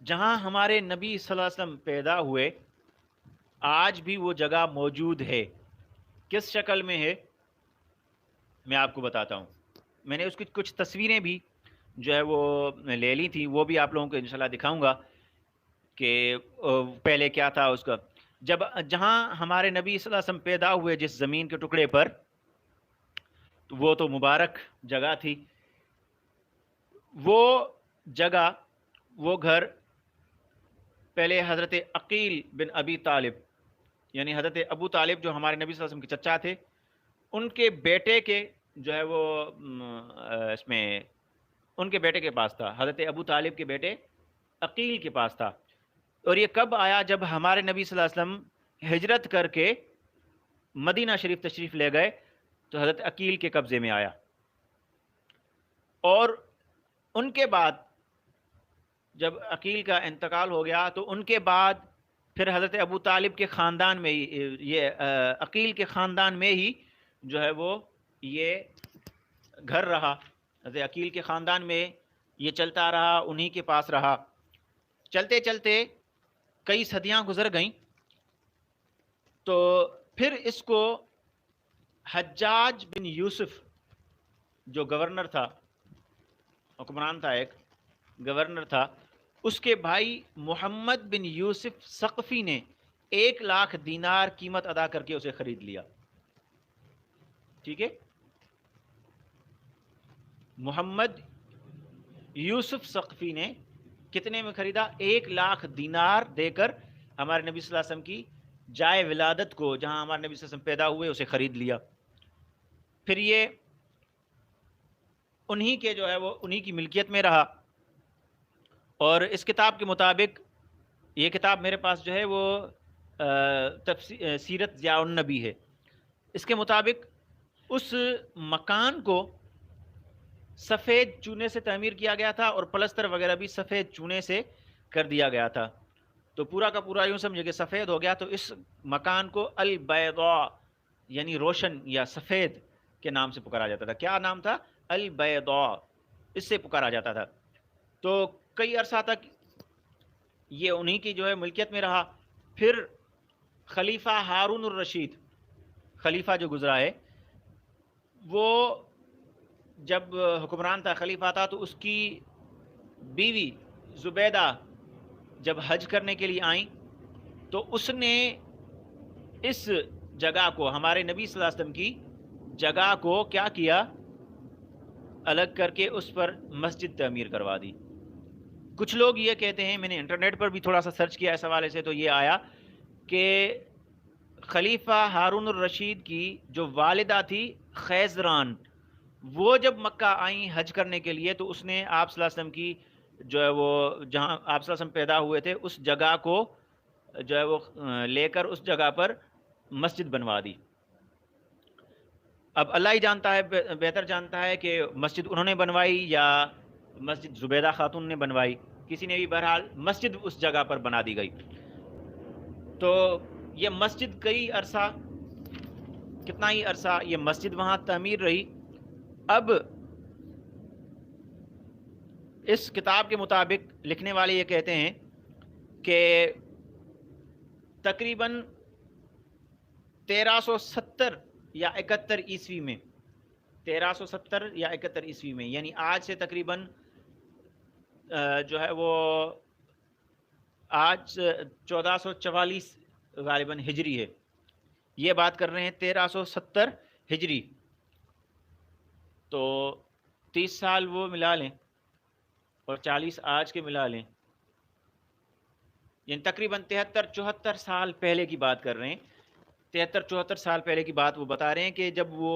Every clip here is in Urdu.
جہاں ہمارے نبی صلی اللہ علیہ وسلم پیدا ہوئے آج بھی وہ جگہ موجود ہے. کس شکل میں ہے میں آپ کو بتاتا ہوں. میں نے اس کی کچھ تصویریں بھی جو ہے وہ لے لی تھی، وہ بھی آپ لوگوں کو انشاءاللہ دکھاؤں گا کہ پہلے کیا تھا اس کا. جہاں ہمارے نبی صلی اللہ علیہ وسلم پیدا ہوئے جس زمین کے ٹکڑے پر، وہ تو مبارک جگہ تھی. وہ جگہ، وہ گھر پہلے حضرت عقیل بن ابی طالب، یعنی حضرت ابو طالب جو ہمارے نبی صلی اللہ علیہ وسلم کے چچا تھے، ان کے بیٹے کے جو ہے وہ اس میں ان کے بیٹے کے پاس تھا. حضرت ابو طالب کے بیٹے عقیل کے پاس تھا. اور یہ کب آیا؟ جب ہمارے نبی صلی اللہ علیہ وسلم ہجرت کر کے مدینہ شریف تشریف لے گئے تو حضرت عقیل کے قبضے میں آیا. اور ان کے بعد جب عقیل کا انتقال ہو گیا تو ان کے بعد پھر حضرت ابو طالب کے خاندان میں ہی، یہ عقیل کے خاندان میں ہی جو ہے وہ یہ گھر رہا. حضرت عقیل کے خاندان میں یہ چلتا رہا، انہی کے پاس رہا. چلتے چلتے کئی صدیاں گزر گئیں تو پھر اس کو حجاج بن یوسف جو گورنر تھا، حکمران تھا، ایک گورنر تھا، اس کے بھائی محمد بن یوسف ثقفی نے 1,00,000 دینار قیمت ادا کر کے اسے خرید لیا. ٹھیک ہے، محمد یوسف ثقفی نے کتنے میں خریدا؟ 1,00,000 دینار دے کر ہمارے نبی صلی اللہ علیہ وسلم کی جائے ولادت کو، جہاں ہمارے نبی صلی اللہ علیہ وسلم پیدا ہوئے، اسے خرید لیا. پھر یہ انہی کے جو ہے وہ انہی کی ملکیت میں رہا. اور اس کتاب کے مطابق، یہ کتاب میرے پاس جو ہے وہ سیرت ضیاء النبی ہے، اس کے مطابق اس مکان کو سفید چونے سے تعمیر کیا گیا تھا اور پلستر وغیرہ بھی سفید چونے سے کر دیا گیا تھا. تو پورا کا پورا یوں سمجھے کہ سفید ہو گیا. تو اس مکان کو البیضاء یعنی روشن یا سفید کے نام سے پکارا جاتا تھا. کیا نام تھا؟ البیضاء، اس سے پکارا جاتا تھا. تو کئی عرصہ تک یہ انہی کی جو ہے ملکیت میں رہا. پھر خلیفہ ہارون الرشید، خلیفہ جو گزرا ہے، وہ جب حکمران تھا، خلیفہ تھا، تو اس کی بیوی زبیدہ جب حج کرنے کے لیے آئیں تو اس نے اس جگہ کو، ہمارے نبی صلی اللہ علیہ وسلم کی جگہ کو کیا کیا؟ الگ کر کے اس پر مسجد تعمیر کروا دی. کچھ لوگ یہ کہتے ہیں، میں نے انٹرنیٹ پر بھی تھوڑا سا سرچ کیا اس حوالے سے، تو یہ آیا کہ خلیفہ ہارون الرشید کی جو والدہ تھی خیزران، وہ جب مکہ آئیں حج کرنے کے لیے تو اس نے آپ صلی اللہ علیہ وسلم کی جو ہے وہ جہاں آپ صلی اللہ علیہ وسلم پیدا ہوئے تھے اس جگہ کو جو ہے وہ لے کر اس جگہ پر مسجد بنوا دی. اب اللہ ہی جانتا ہے، بہتر جانتا ہے کہ مسجد انہوں نے بنوائی یا مسجد زبیدہ خاتون نے بنوائی. کسی نے بھی، بہرحال مسجد اس جگہ پر بنا دی گئی. تو یہ مسجد کئی عرصہ، کتنا ہی عرصہ یہ مسجد وہاں تعمیر رہی. اب اس کتاب کے مطابق لکھنے والے یہ کہتے ہیں کہ تقریباً 1370 یا 71 عیسوی میں، 1370 یا 71 عیسوی میں، یعنی آج سے تقریباً جو ہے وہ آج 1444 غالباً ہجری ہے. یہ بات کر رہے ہیں 1370 ہجری. تو 30 سال وہ ملا لیں اور 40 آج کے ملا لیں، یعنی تقریباً 73-74 سال پہلے کی بات کر رہے ہیں. 73-74 سال پہلے کی بات وہ بتا رہے ہیں کہ جب وہ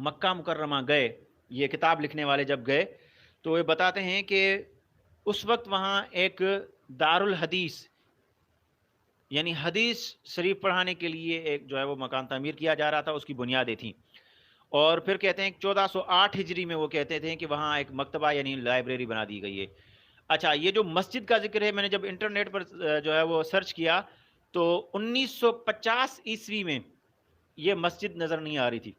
مکہ مکرمہ گئے، یہ کتاب لکھنے والے جب گئے تو وہ بتاتے ہیں کہ اس وقت وہاں ایک دارالحدیث یعنی حدیث شریف پڑھانے کے لیے ایک جو ہے وہ مکان تعمیر کیا جا رہا تھا، اس کی بنیادیں تھیں. اور پھر کہتے ہیں 1408 ہجری میں وہ کہتے تھے کہ وہاں ایک مکتبہ یعنی لائبریری بنا دی گئی ہے. اچھا، یہ جو مسجد کا ذکر ہے، میں نے جب انٹرنیٹ پر جو ہے وہ سرچ کیا تو 1950 عیسوی میں یہ مسجد نظر نہیں آ رہی تھی.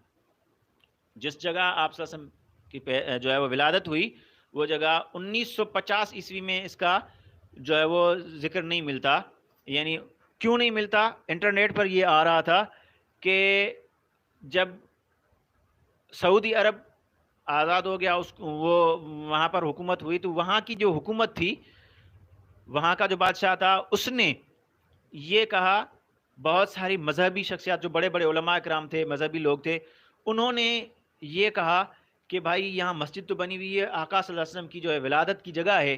جس جگہ آپ صلی اللہ علیہ وسلم کی جو ہے وہ ولادت ہوئی، وہ جگہ 1950 عیسوی میں اس کا جو ہے وہ ذکر نہیں ملتا. یعنی کیوں نہیں ملتا؟ انٹرنیٹ پر یہ آ رہا تھا کہ جب سعودی عرب آزاد ہو گیا، وہ وہاں پر حکومت ہوئی، تو وہاں کی جو حکومت تھی، وہاں کا جو بادشاہ تھا، اس نے یہ کہا، بہت ساری مذہبی شخصیات جو بڑے بڑے علماء کرام تھے، مذہبی لوگ تھے، انہوں نے یہ کہا کہ بھائی یہاں مسجد تو بنی ہوئی ہے، آقا صلی اللہ علیہ وسلم کی جو ہے ولادت کی جگہ ہے،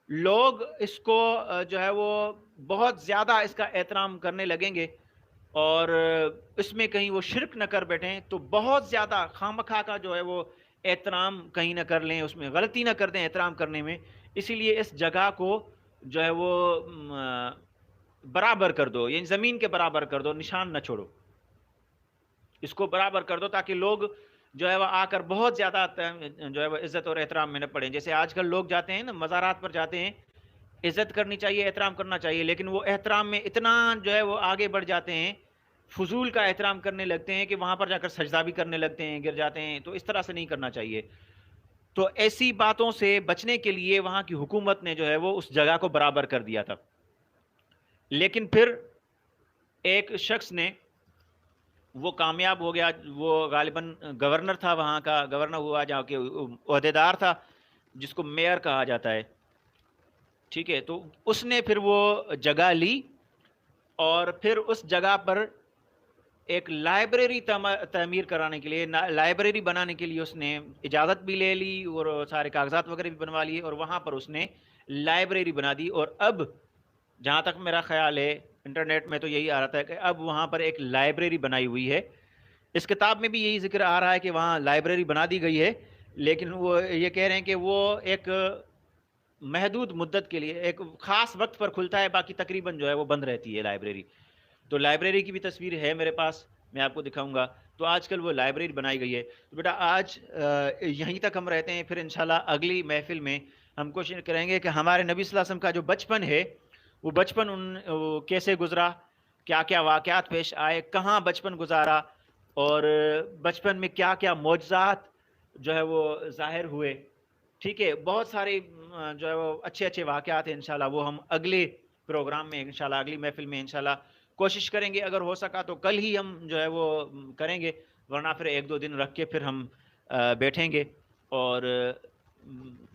لوگ اس کو جو ہے وہ بہت زیادہ اس کا احترام کرنے لگیں گے، اور اس میں کہیں وہ شرک نہ کر بیٹھیں، تو بہت زیادہ خامخواہ کا جو ہے وہ احترام کہیں نہ کر لیں، اس میں غلطی نہ کر دیں احترام کرنے میں، اسی لیے اس جگہ کو جو ہے وہ برابر کر دو، یعنی زمین کے برابر کر دو، نشان نہ چھوڑو، اس کو برابر کر دو تاکہ لوگ جو ہے وہ آ کر بہت زیادہ جو ہے وہ عزت اور احترام میں نہ پڑیں. جیسے آج کل لوگ جاتے ہیں نا، مزارات پر جاتے ہیں، عزت کرنی چاہیے، احترام کرنا چاہیے، لیکن وہ احترام میں اتنا جو ہے وہ آگے بڑھ جاتے ہیں، فضول کا احترام کرنے لگتے ہیں کہ وہاں پر جا کر سجدہ بھی کرنے لگتے ہیں، گر جاتے ہیں. تو اس طرح سے نہیں کرنا چاہیے. تو ایسی باتوں سے بچنے کے لیے وہاں کی حکومت نے جو ہے وہ اس جگہ کو برابر کر دیا تھا. لیکن پھر ایک شخص نے، وہ کامیاب ہو گیا، وہ غالباً گورنر تھا، وہاں کا گورنر ہوا، جہاں کے عہدیدار تھا، جس کو میئر کہا جاتا ہے، ٹھیک ہے. تو اس نے پھر وہ جگہ لی، اور پھر اس جگہ پر ایک لائبریری تعمیر کرانے کے لیے، لائبریری بنانے کے لیے اس نے اجازت بھی لے لی، اور سارے کاغذات وغیرہ بھی بنوا لیے، اور وہاں پر اس نے لائبریری بنا دی. اور اب جہاں تک میرا خیال ہے، انٹرنیٹ میں تو یہی آ رہا تھا کہ اب وہاں پر ایک لائبریری بنائی ہوئی ہے. اس کتاب میں بھی یہی ذکر آ رہا ہے کہ وہاں لائبریری بنا دی گئی ہے، لیکن وہ یہ کہہ رہے ہیں کہ وہ ایک محدود مدت کے لیے، ایک خاص وقت پر کھلتا ہے، باقی تقریباً جو ہے وہ بند رہتی ہے لائبریری. تو لائبریری کی بھی تصویر ہے میرے پاس، میں آپ کو دکھاؤں گا. تو آج کل وہ لائبریری بنائی گئی ہے. تو بیٹا آج یہیں تک ہم رہتے ہیں، پھر انشاءاللہ اگلی محفل میں ہم کوشش کریں گے کہ ہمارے نبی صلی اللہ علیہ وسلم کا جو بچپن ہے، وہ بچپن کیسے گزرا، کیا کیا واقعات پیش آئے، کہاں بچپن گزارا، اور بچپن میں کیا کیا معجزات جو ہے وہ ظاہر ہوئے. ٹھیک ہے، بہت سارے جو ہے وہ اچھے اچھے واقعات ہیں. انشاءاللہ وہ ہم اگلے پروگرام میں، انشاءاللہ اگلی محفل میں انشاءاللہ کوشش کریں گے. اگر ہو سکا تو کل ہی ہم جو ہے وہ کریں گے، ورنہ پھر ایک دو دن رکھ کے پھر ہم بیٹھیں گے اور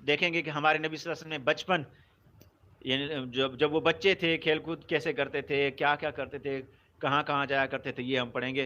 دیکھیں گے کہ ہمارے نبی صلی اللہ علیہ وسلم نے بچپن، یعنی جب وہ بچے تھے، کھیل کود کیسے کرتے تھے، کیا کیا کرتے تھے، کہاں کہاں جایا کرتے تھے، یہ ہم پڑھیں گے.